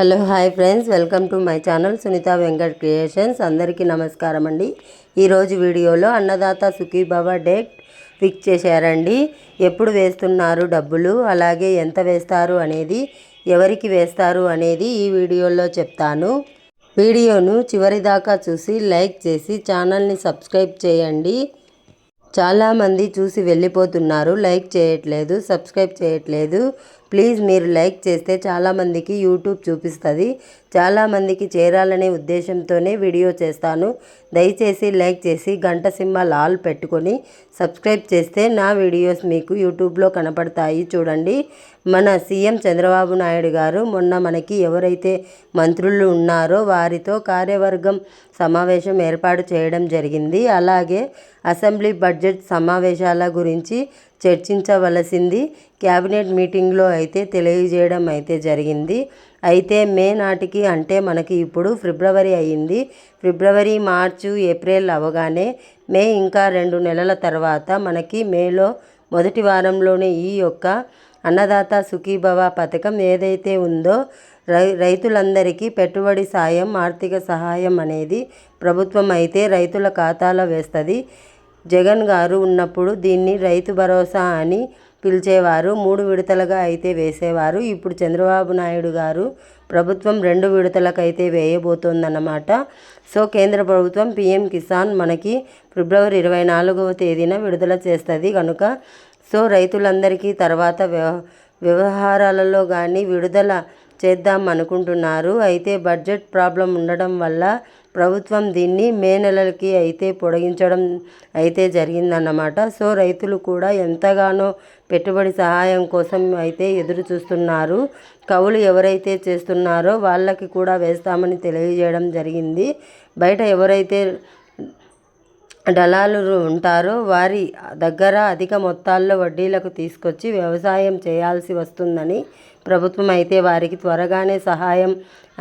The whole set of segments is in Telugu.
Hello hi friends, welcome to my channel Sunitha Venkat creations. అందరికీ నమస్కారం అండి. ఈరోజు వీడియోలో అన్నదాత సుఖీభవ డేట్ ఫిక్స్ చేశారండి. ఎప్పుడు వేస్తున్నారు డబ్బులు, అలాగే ఎంత వేస్తారు అనేది, ఎవరికి వేస్తారు అనేది ఈ వీడియోలో చెప్తాను. వీడియోను చివరిదాకా చూసి లైక్ చేసి ఛానల్ని సబ్స్క్రైబ్ చేయండి. చాలామంది చూసి వెళ్ళిపోతున్నారు, లైక్ చేయట్లేదు, సబ్స్క్రైబ్ చేయట్లేదు. ప్లీజ్ మీరు లైక్ చేస్తే చాలామందికి యూట్యూబ్ చూపిస్తుంది, చాలామందికి చేరాలనే ఉద్దేశంతోనే వీడియో చేస్తాను. దయచేసి లైక్ చేసి గంట సింబల్ ఆల్ పెట్టుకొని సబ్స్క్రైబ్ చేస్తే నా వీడియోస్ మీకు యూట్యూబ్లో కనపడతాయి. చూడండి, మన సీఎం చంద్రబాబు నాయుడు గారు మొన్న మనకి ఎవరైతే మంత్రులు ఉన్నారో వారితో కార్యవర్గం సమావేశం ఏర్పాటు చేయడం జరిగింది. అలాగే అసెంబ్లీ బడ్జెట్ సమావేశాల గురించి చర్చించవలసింది క్యాబినెట్ మీటింగ్లో అయితే తెలియజేయడం అయితే జరిగింది. అయితే మే నాటికి, అంటే మనకి ఇప్పుడు ఫిబ్రవరి అయ్యింది, ఫిబ్రవరి, మార్చు, ఏప్రిల్ అవగానే మే ఇంకా 2 నెలల తర్వాత మనకి మేలో మొదటి వారంలోనే ఈ యొక్క అన్నదాత సుఖీభవ పథకం ఏదైతే ఉందో రైతులందరికీ పెట్టుబడి సాయం, ఆర్థిక సహాయం అనేది ప్రభుత్వం అయితే రైతుల ఖాతాలో వేస్తుంది. జగన్ గారు ఉన్నప్పుడు దీన్ని రైతు భరోసా అని పిలిచేవారు, 3 విడతలుగా అయితే వేసేవారు. ఇప్పుడు చంద్రబాబు నాయుడు గారు ప్రభుత్వం 2 విడతలకైతే వేయబోతోందన్నమాట. సో కేంద్ర ప్రభుత్వం పిఎం కిసాన్ మనకి ఫిబ్రవరి 24వ తేదీన విడుదల చేస్తుంది కనుక సో రైతులందరికీ తర్వాత వ్యవహారాలలో కానీ విడుదల చేద్దాం అనుకుంటున్నారు. అయితే బడ్జెట్ ప్రాబ్లం ఉండడం వల్ల ప్రభుత్వం దీన్ని మే నెలలకి అయితే పొడిగించడం అయితే జరిగిందన్నమాట. సో రైతులు కూడా ఎంతగానో పెట్టుబడి సహాయం కోసం అయితే ఎదురు చూస్తున్నారు. కౌలు ఎవరైతే చేస్తున్నారో వాళ్ళకి కూడా వేస్తామని తెలియజేయడం జరిగింది. బయట ఎవరైతే దళారులు ఉంటారో వారి దగ్గర అధిక మొత్తాల్లో వడ్డీలకు తీసుకొచ్చి వ్యవసాయం చేయాల్సి వస్తుందని ప్రభుత్వం అయితే వారికి త్వరగానే సహాయం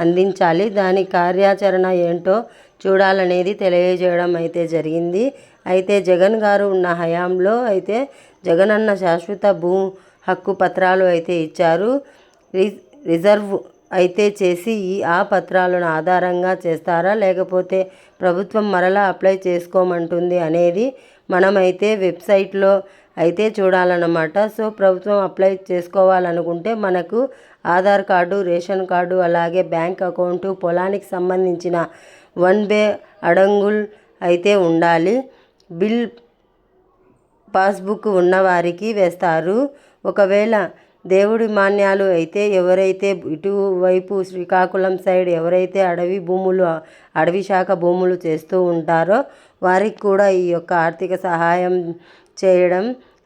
అందించాలి. దాని కార్యాచరణ ఏంటో చూడాలనేది తెలియజేయడం అయితే జరిగింది. అయితే జగన్ గారు ఉన్న హయాంలో అయితే జగనన్న శాశ్వత భూ హక్కు పత్రాలు అయితే ఇచ్చారు. రిజర్వ్ అయితే చేసి ఆ పత్రాలను ఆధారంగా చేస్తారా, లేకపోతే ప్రభుత్వం మరలా అప్లై చేసుకోమంటుంది అనేది మనమైతే వెబ్సైట్లో అయితే చూడాలన్నమాట. సో ప్రభుత్వం అప్లై చేసుకోవాలనుకుంటే మనకు ఆధార్ కార్డు, రేషన్ కార్డు, అలాగే బ్యాంక్ అకౌంటు, పొలానికి సంబంధించిన 1 అడంగుల్ అయితే ఉండాలి. బిల్ పాస్బుక్ ఉన్నవారికి వేస్తారు. ఒకవేళ దేవుడి మాన్యాలు అయితే ఎవరైతే ఇటువైపు శ్రీకాకుళం సైడ్ ఎవరైతే అడవి శాఖ భూములు చేస్తూ ఉంటారో వారికి కూడా ఈ యొక్క ఆర్థిక సహాయం చేయడం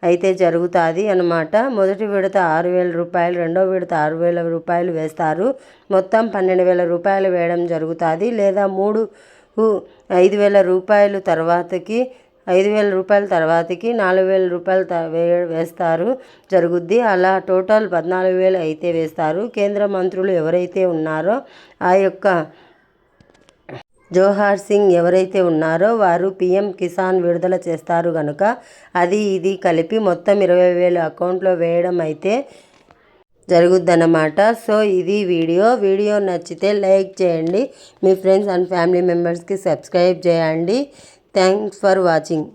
అయితే జరుగుతుంది అన్నమాట. మొదటి విడత 6,000 రూపాయలు, రెండో విడత 6,000 రూపాయలు వేస్తారు. మొత్తం 12,000 రూపాయలు వేయడం జరుగుతుంది. లేదా 5,000 రూపాయలు తర్వాతకి 5,000 రూపాయల తర్వాతకి 4,000 రూపాయలు వేస్తారు జరుగుద్ది. అలా టోటల్ 14,000 అయితే వేస్తారు. కేంద్ర మంత్రులు ఎవరైతే ఉన్నారో ఆ యొక్క జోహార్ సింగ్ ఎవరైతే ఉన్నారో వారు పిఎం కిసాన్ విడుదల చేస్తారు కనుక అది ఇది కలిపి మొత్తం 20,000 అకౌంట్లో వేయడం అయితే జరుగుద్దన్నమాట. సో ఇది వీడియో నచ్చితే లైక్ చేయండి, మీ ఫ్రెండ్స్ అండ్ ఫ్యామిలీ మెంబర్స్కి సబ్స్క్రైబ్ చేయండి. Thanks for watching.